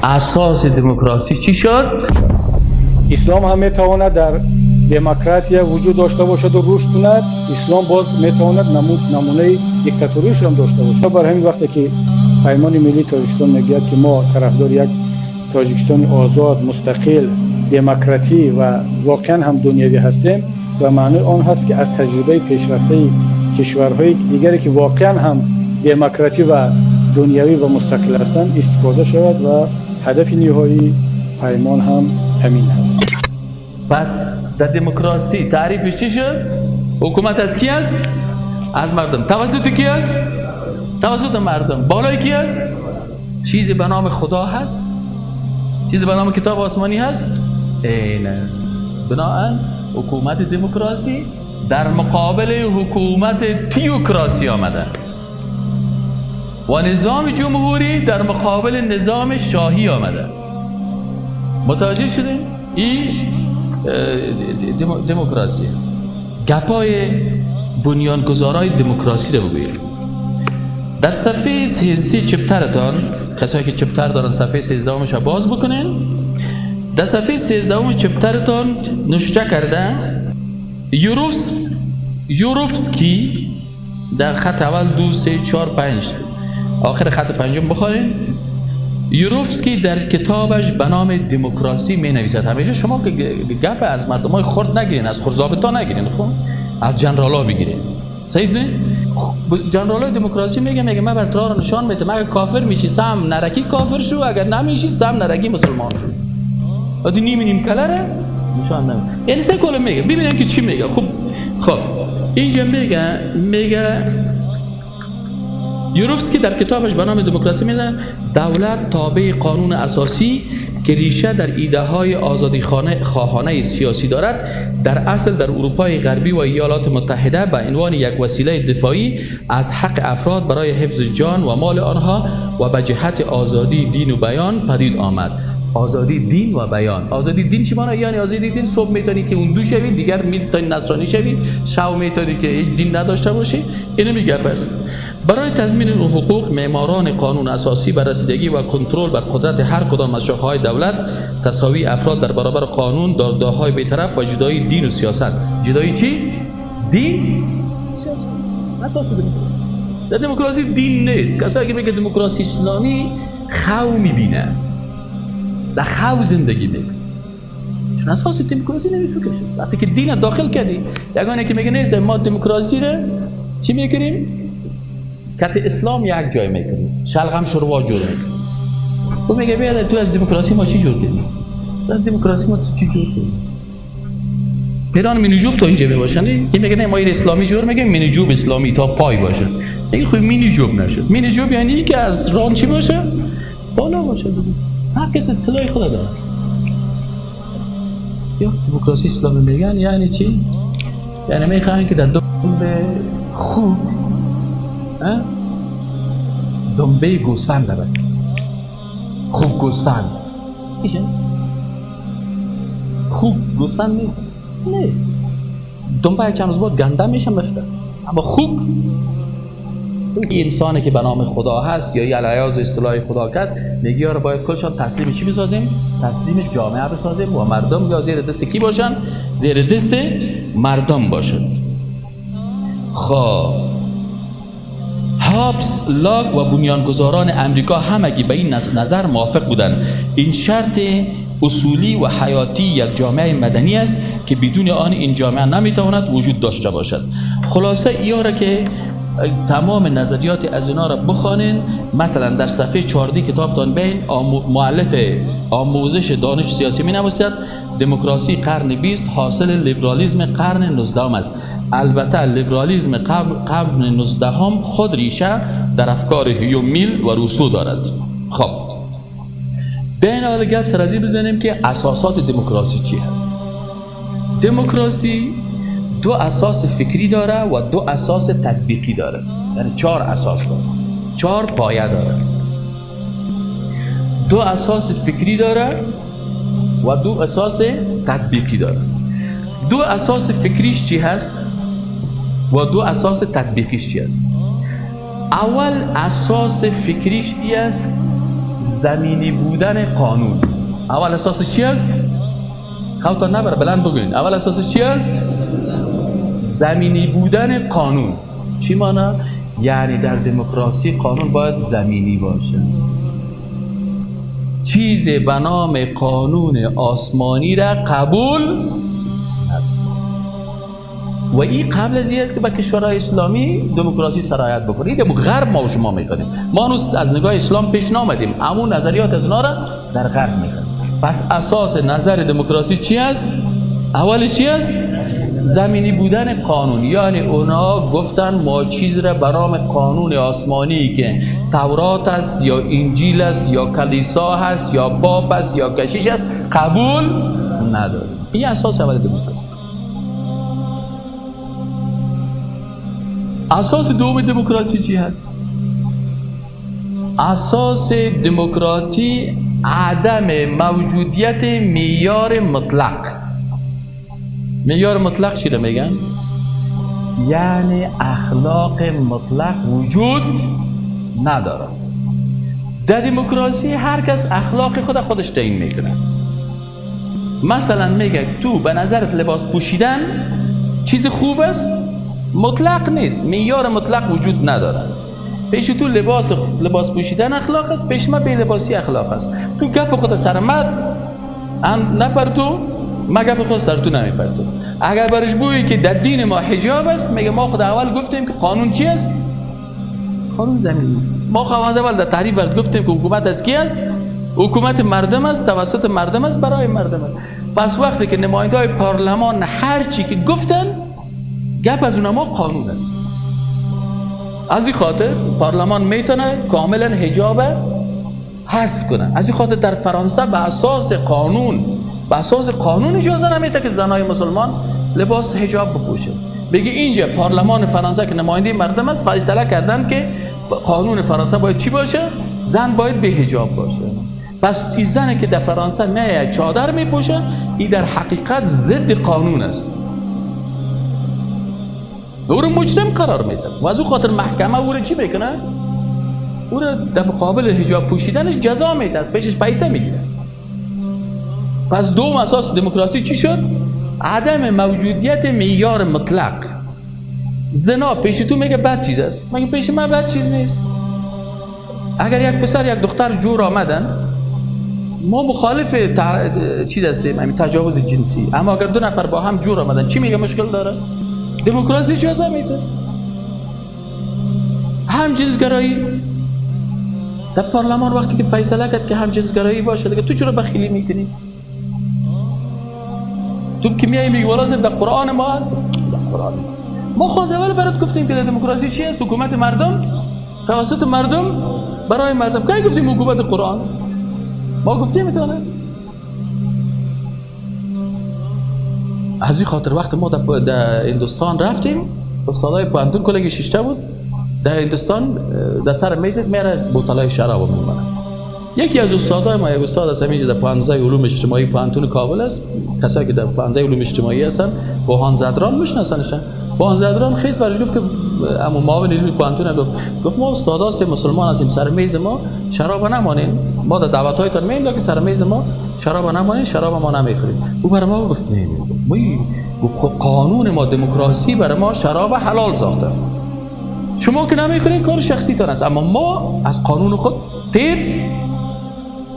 اساس دموکراسی چی شد؟ اسلام هم میتواند در دموکراسی وجود داشته باشد و رشد کند. اسلام باز میتواند نمونه دیکتاتوریش هم داشته باشد. برای همین وقتی که پیمان ملی تاجیکستان میگه که ما طرفدار یک تاجیکستان آزاد، مستقل، دموکراتی و واقعا هم دنیوی هستیم و معنی آن هست که از تجربه پیشرفته کشورهای دیگری که واقعا هم دموکراتی و دنیوی و مستقل هستند استفاده شود و هدف نهایی پیمان هم همین هست. پس در دموکراسی تعریفش چی شد؟ حکومت از کی است؟ از مردم. توسط کی است؟ توسط مردم. بالای کی است؟ چیزی به نام خدا هست؟ چیزی به نام کتاب آسمانی هست؟ نه. بنابراین حکومت دموکراسی در مقابل حکومت تیوکراسی آمده و نظام جمهوری در مقابل نظام شاهی آمده. متوجه شدین؟ این دموکراسی است. گپای بنیانگذارای دموکراسی رو بگویم. در صفحه 13 چپترتان، کسایی که چپتر دارن صفحه 13 همش باز بکنین. در صفحه 13 چپترتان نوشته کرده یوروفسکی در خط اول 2 3 4 5 آخر خط پنجم بخونین. یوروفسکی در کتابش به نام دموکراسی می نویسد. همیشه شما که گپ از مردمای خرد نگیرین، از خرزابطا نگیرین، خب از جنرالا بگیرین. صحیح نه؟ جنرالای دموکراسی میگه من بر تو نشان میدم اگر کافر میشی سم نرکی کافر شو، اگر نمیشی سم نرکی مسلمان شو. ادی نیم کلره نشان نمیده. یعنی سه کلمه میگه. ببینیم که چی میگه. خب اینجا میگه یوروفسکی در کتابش به نام دموکراسی میگه دولت تابع قانون اساسی که ریشه در ایده های آزادی خواهانه سیاسی دارد در اصل در اروپای غربی و ایالات متحده به عنوان یک وسیله دفاعی از حق افراد برای حفظ جان و مال آنها و به جهت آزادی دین و بیان پدید آمد. آزادی دین و بیان. آزادی دین چی معنی؟ یعنی آزادی دین صبح میتونی که هندو شوی، دیگر میتونی نصرانی شوی، شب میتونی که هیچ دین نداشته باشی. اینو میگه. بس برای تضمین حقوق معماران قانون اساسی بر رسیدگی و کنترل بر قدرت هر کدام از شاخه‌های دولت، تساوی افراد در برابر قانون، دادگاه‌های بی‌طرف و جدایی دین و سیاست. جدایی چی؟ دین سیاست. اساس دموکراسی. در دموکراسی دین نیست. کسایی که میگه دموکراسی اسلامی خو میبینه، در خو زندگی میکنه، چون اساس دموکراسی نمیفکرشه. وقتی که دین داخل کردی، یگانه که میگه نیست ما دموکراسی رو چی میکنیم؟ کت اسلام یک جای میکنیم، شلغم شوروا جور میکنیم. تو میگه بیاد تو از دموکراسی ما چی جور کردیم؟ از دموکراسی ما چی جور کردیم؟ پیران مینیجوب تا اینجا میباشن. این میگه نه ما این اسلامی جور میگیم، مینیجوب اسلامی تا پای باشه. میگه خب مینیجوب نشد. مینیجوب یعنی که از ران چی باشه؟ بالا باشه. هر کس اصطلاح خدا داره. یا دموکراسی اسلامی میگن یعنی چی؟ یعنی میخواین که در دنبه خوب دنبه گوسفند بست. خوب گوسفند میشه؟ خوب گوسفند نیست. نه دنبه چند روز بعد گنده میشن بفته. اما خوب انسانی که به نام خدا هست یا علیاذ اصطلاح خدا هست میگه یارو باید کلشان تسلیم چی بسازیم؟ تسلیم جامعه بسازیم و مردم یا زیر دست کی باشن؟ زیر دست مردم باشد. خب هابس، لاک و بنیانگذاران امریکا همگی به این نظر موافق بودند. این شرط اصولی و حیاتی یک جامعه مدنی است که بدون آن این جامعه نمیتواند وجود داشته باشد. خلاصه ایاره که تمام نظریات از اینا را بخوانین. مثلا در صفحه 14 کتابتان بین مؤلف آموزش دانش سیاسی می نویسد دموکراسی قرن 20 حاصل لیبرالیسم قرن 19 است. البته لیبرالیسم قرن 19 خود ریشه در افکار هیوم میل و روسو دارد. خب بین حال گپ سر از این بزنیم که اساسات دموکراسی چی هست. دموکراسی دو اساس فکری داره و دو اساس تطبیقی داره. یعنی 4 اساس داره، 4 پایه داره. دو اساس فکری داره و دو اساس تطبیقی داره. دو اساس فکریش چی هست و دو اساس تطبیقیش چی هست؟ اول اساس فکریش ای است زمینی بودن قانون. اول اساسش چی است؟ خودتان نبره بلند بگوین. اول اساسش چی است؟ زمینی بودن قانون. چی معنی؟ یعنی در دموکراسی قانون باید زمینی باشه. چیزی به نام قانون آسمانی را قبول و این قبل از این است که به کشورهای اسلامی دموکراسی سرایت بکنه. این غرب ما و شما میکنیم. ما هنوز از نگاه اسلام پیش نامدیم، اما نظریات از اونا را در غرب میکنیم. پس اساس نظر دموکراسی چی است؟ اولش چی است؟ زمینی بودن قانون. یعنی اونا گفتن ما چیز را به نام قانون آسمانی که تورات است یا انجیل است یا کلیسا هست یا پاپ است یا کشیش است قبول نداریم. این اساس اول دموکراسی. اساس دوم دموکراسی چی هست؟ اساس دموکراسی عدم موجودیت معیار مطلق. معیار مطلق چی رو میگن؟ یعنی اخلاق مطلق وجود نداره. در دموکراسی هر کس اخلاق خودش تعیین میکنه. مثلا میگه تو به نظرت لباس پوشیدن چیز خوب است؟ مطلق نیست، معیار مطلق وجود نداره. پیش تو لباس پوشیدن اخلاق است، پیش ما بی لباسی اخلاق است. تو گپ خود سرمد نپر تو، ما گپ خود سر تو نمیپر تو. اگر برش بویی که در دین ما حجاب است، میگه ما خود اول گفتیم که قانون چی است؟ قانون زمینی است. ما خواهد اول در تعریف برد گفتیم که حکومت از کی است؟ حکومت مردم است، توسط مردم است، برای مردم است. پس وقتی که نماینده‌های پارلمان هر چی که گفتن گپ از اونما قانون است. از این خاطر پارلمان میتونه کاملا حجاب حذف کنه. از این خاطر در فرانسه به اساس قانون اجازه نمیده که زنای مسلمان لباس حجاب بپوشه. بگی اینجا پارلمان فرانسه که نماینده مردم است فیصله کردن که قانون فرانسه باید چی باشه؟ زن باید به حجاب باشه. پس این زنی که در فرانسه نه چادر میپوشه، این در حقیقت ضد قانون است. او رو مجرم قرار میده و از او خاطر محکمه او رو چی میکنه؟ او رو در مقابل حجاب پوشیدنش جزا میده، از پیشش پیسه میگیره. پس دوم اساس دموکراسی چی شد؟ عدم موجودیت معیار مطلق. زنا پیش تو میگه بد چیز است، مگه پیش من بد چیز نیست؟ اگر یک پسر یک دختر جور آمدن، ما مخالف چیز هستیم، همین تجاوز جنسی. اما اگر دو نفر با هم جور آمدن چی میگه مشکل داره؟ دموکراسی اجازه میده. هم جنسگرایی در پارلمان وقتی که فیصله کرد که هم جنسگرایی باشه، دیگه تو چرا بخیلی میکنی؟ تو که میای میگی والا در قرآن ما هست. ما خواست اول برات گفتیم که دموکراسی چیه؟ حکومت مردم توسط مردم برای مردم. کی گفتیم حکومت قرآن؟ ما گفتیم میتونه. از این خاطر وقت ما در هندوستان رفتیم، استادای پانتون کلگی شیشته بود در هندوستان، در سر میزت میره بوتلای شراب میمونه. یکی از استادای ما، یک استاد است همینجا در پانزه علوم اجتماعی پانتون کابل است. کسایی که در پانزه علوم اجتماعی هستن بوهان زدران میشناسنشن. بوهان زدران خیس برش گفت که اما معاون علمی پانتون گفت ما استاداست مسلمان هستیم، سر میز ما شراب نمانین. ما در دعوت‌هایتان میگیم که سر میز ما شراب نمانین، شراب ما نمیخوریم. او برای ما گفت گفت قانون ما دموکراسی برای ما شراب حلال ساخته. شما که نمیخورین کار شخصی تان است، اما ما از قانون خود تیر.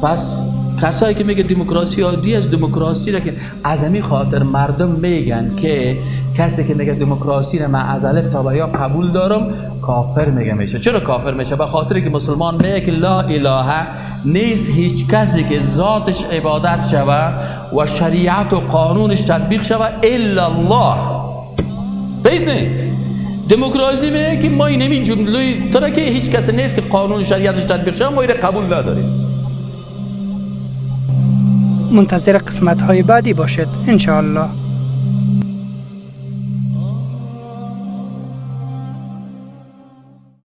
پس کسایی که میگه دموکراسی عادی از دموکراسی را که از همین خاطر مردم میگن که کسی که میگه دموکراسی را من از الف تا به یا قبول دارم کافر میشه. چرا کافر میشه؟ به خاطر که مسلمان میگه که لا اله نیست هیچ کسی که ذاتش عبادت شود و شریعت و قانونش تطبیق شود الا الله. صحیح نیست؟ دموکراسی میگه که ما اینمی جمله طور که هیچ کسی نیست که قانون و شریعتش تطبیق شود ما این قبول نداریم. منتظر قسمت‌های بعدی باشد ان شاء الله.